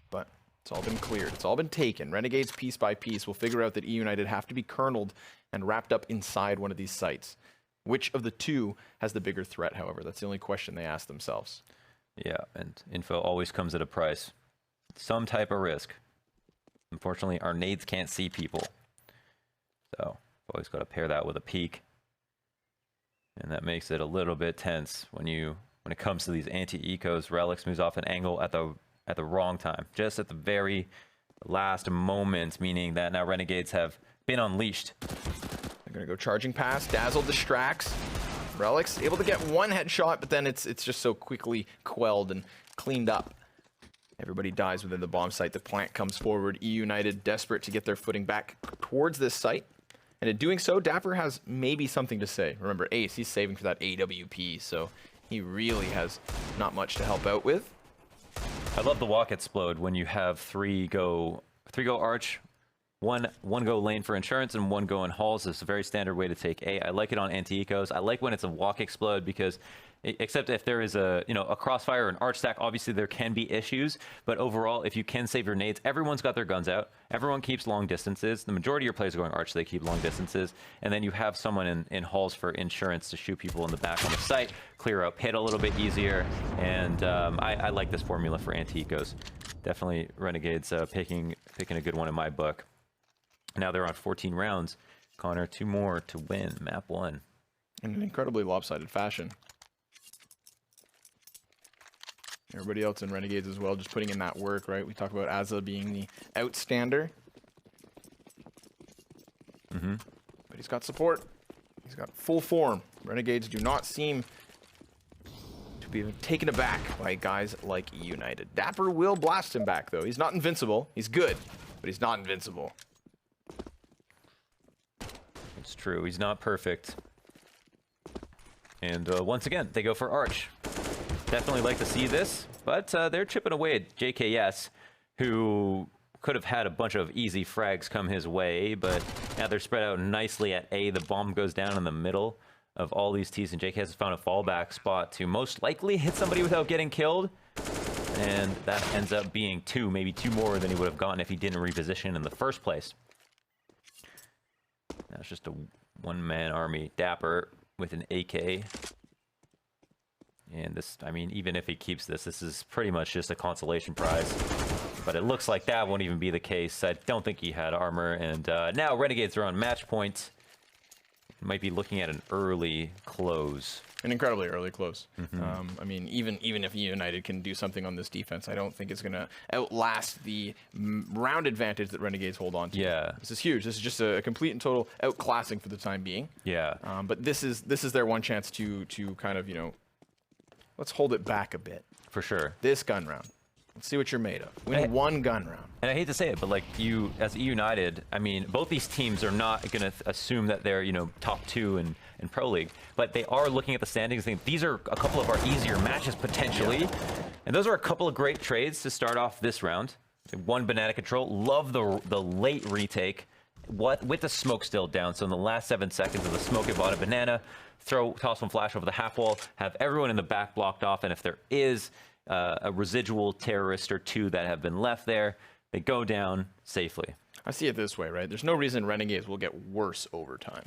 Speaker 6: But it's all been cleared. It's all been taken. Renegades, piece by piece, will figure out that eUnited have to be kerneled and wrapped up inside one of these sites. Which of the two has the bigger threat, however? That's the only question they ask themselves.
Speaker 5: Yeah, and info always comes at a price. Some type of risk. Unfortunately, our nades can't see people. So, always got to pair that with a peek. And that makes it a little bit tense when it comes to these anti-ecos. Relics moves off an angle at the wrong time. Just at the very last moment, meaning that now Renegades have been unleashed.
Speaker 6: They're going to go charging past. Dazzle distracts. Relics able to get one headshot, but then it's just so quickly quelled and cleaned up. Everybody dies within the bomb site. The plant comes forward. eUnited desperate to get their footing back towards this site. And in doing so, Dapper has maybe something to say. Remember, Ace, he's saving for that AWP, so he really has not much to help out with.
Speaker 5: I love the walk explode when you have three go arch, one go lane for insurance, and one go in halls. It's a very standard way to take A. I like it on anti-ecos. I like when it's a walk explode because except if there is a a crossfire or an arch stack. Obviously there can be issues, but overall, if you can save your nades, everyone's got their guns out. Everyone keeps long distances. The majority of your players are going arch, so they keep long distances, and then you have someone in halls for insurance to shoot people in the back on the site, clear out pit a little bit easier, and I like this formula for anti-ecos. Definitely Renegades picking a good one in my book. Now they're on 14 rounds. Connor, 2 more to win map 1.
Speaker 6: In an incredibly lopsided fashion. Everybody else in Renegades as well, just putting in that work, right? We talk about Azza being the outstander. But he's got support. He's got full form. Renegades do not seem to be taken aback by guys like eUnited. Dapper will blast him back, though. He's not invincible. He's good, but he's not invincible.
Speaker 5: It's true. He's not perfect. And once again, they go for Arch. Definitely like to see this, but they're chipping away at JKS, who could have had a bunch of easy frags come his way, but now they're spread out nicely at A. The bomb goes down in the middle of all these T's, and JKS has found a fallback spot to most likely hit somebody without getting killed. And that ends up being 2, maybe 2 more than he would have gotten if he didn't reposition in the first place. Now it's just a one-man army. Dapper with an AK. And this, I mean, even if he keeps this, this is pretty much just a consolation prize. But it looks like that won't even be the case. I don't think he had armor. And now Renegades are on match point. Might be looking at an early close.
Speaker 6: An incredibly early close. I mean, even if eUnited can do something on this defense, I don't think it's going to outlast the round advantage that Renegades hold on to.
Speaker 5: Yeah.
Speaker 6: This is huge. This is just a complete and total outclassing for the time being.
Speaker 5: Yeah.
Speaker 6: But this is their one chance to kind of, let's hold it back a bit.
Speaker 5: For sure.
Speaker 6: This gun round. Let's see what you're made of. Win one gun round.
Speaker 5: And I hate to say it, but like you, as eUnited, I mean, both these teams are not going to assume that they're, top 2 in Pro League, but they are looking at the standings and these are a couple of our easier matches potentially. Yeah. And those are a couple of great trades to start off this round. 1 banana control. Love the late retake. With the smoke still down. So in the last 7 seconds of the smoke, it bought a banana. Toss one flash over the half wall. Have everyone in the back blocked off. And if there is a residual terrorist or 2 that have been left there, they go down safely.
Speaker 6: I see it this way, right? There's no reason Renegades will get worse over time.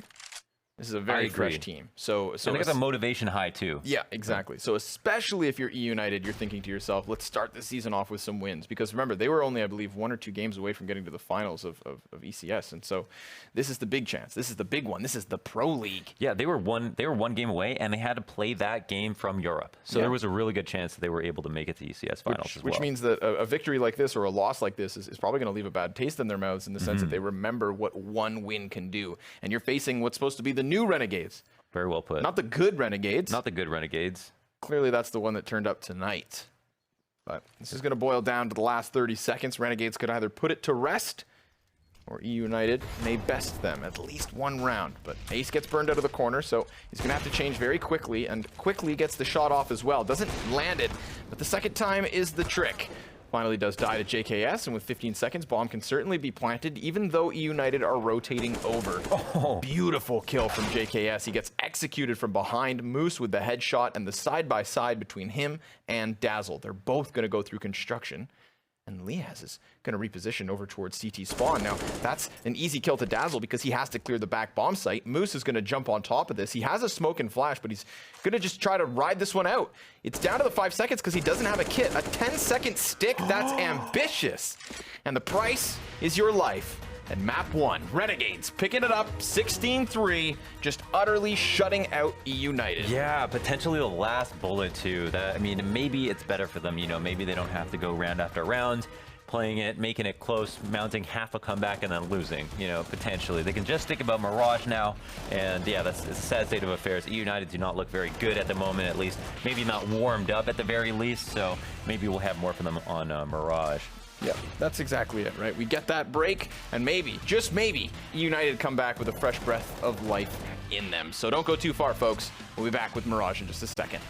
Speaker 6: This is a very fresh team. So
Speaker 5: and they got the motivation high too.
Speaker 6: Yeah, exactly. So especially if you're eUnited, you're thinking to yourself, let's start the season off with some wins. Because remember, they were only, I believe, 1 or 2 games away from getting to the finals of ECS. And so this is the big chance. This is the big one. This is the Pro League.
Speaker 5: Yeah, they were one game away, and they had to play that game from Europe. So there was a really good chance that they were able to make it to ECS finals as well.
Speaker 6: Which means that a victory like this or a loss like this is probably going to leave a bad taste in their mouths in the sense that they remember what 1 win can do. And you're facing what's supposed to be the new Renegades.
Speaker 5: Very well put.
Speaker 6: Not the good Renegades.
Speaker 5: Not the good Renegades.
Speaker 6: Clearly, that's the one that turned up tonight. But this is going to boil down to the last 30 seconds. Renegades could either put it to rest, or eUnited may best them at least 1 round. But Ace gets burned out of the corner, so he's going to have to change very quickly, and quickly gets the shot off as well. Doesn't land it, but the second time is the trick. Finally does die to JKS, and with 15 seconds, bomb can certainly be planted, even though eUnited are rotating over. Oh. Beautiful kill from JKS. He gets executed from behind. Moose with the headshot, and the side-by-side between him and Dazzle. They're both going to go through construction. And Liaz is going to reposition over towards CT spawn. Now, that's an easy kill to Dazzle because he has to clear the back bomb site. Moose is going to jump on top of this. He has a smoke and flash, but he's going to just try to ride this one out. It's down to the 5 seconds because he doesn't have a kit. A 10-second stick, that's ambitious. And the price is your life. And map 1, Renegades picking it up, 16-3, just utterly shutting out eUnited.
Speaker 5: Yeah, potentially the last bullet too. I mean, maybe it's better for them, maybe they don't have to go round after round, playing it, making it close, mounting half a comeback and then losing, potentially. They can just think about Mirage now, and yeah, that's a sad state of affairs. eUnited do not look very good at the moment, at least. Maybe not warmed up at the very least, so maybe we'll have more from them on Mirage.
Speaker 6: Yeah, that's exactly it, right? We get that break, and maybe, just maybe, eUnited come back with a fresh breath of life in them. So don't go too far, folks. We'll be back with Mirage in just a second.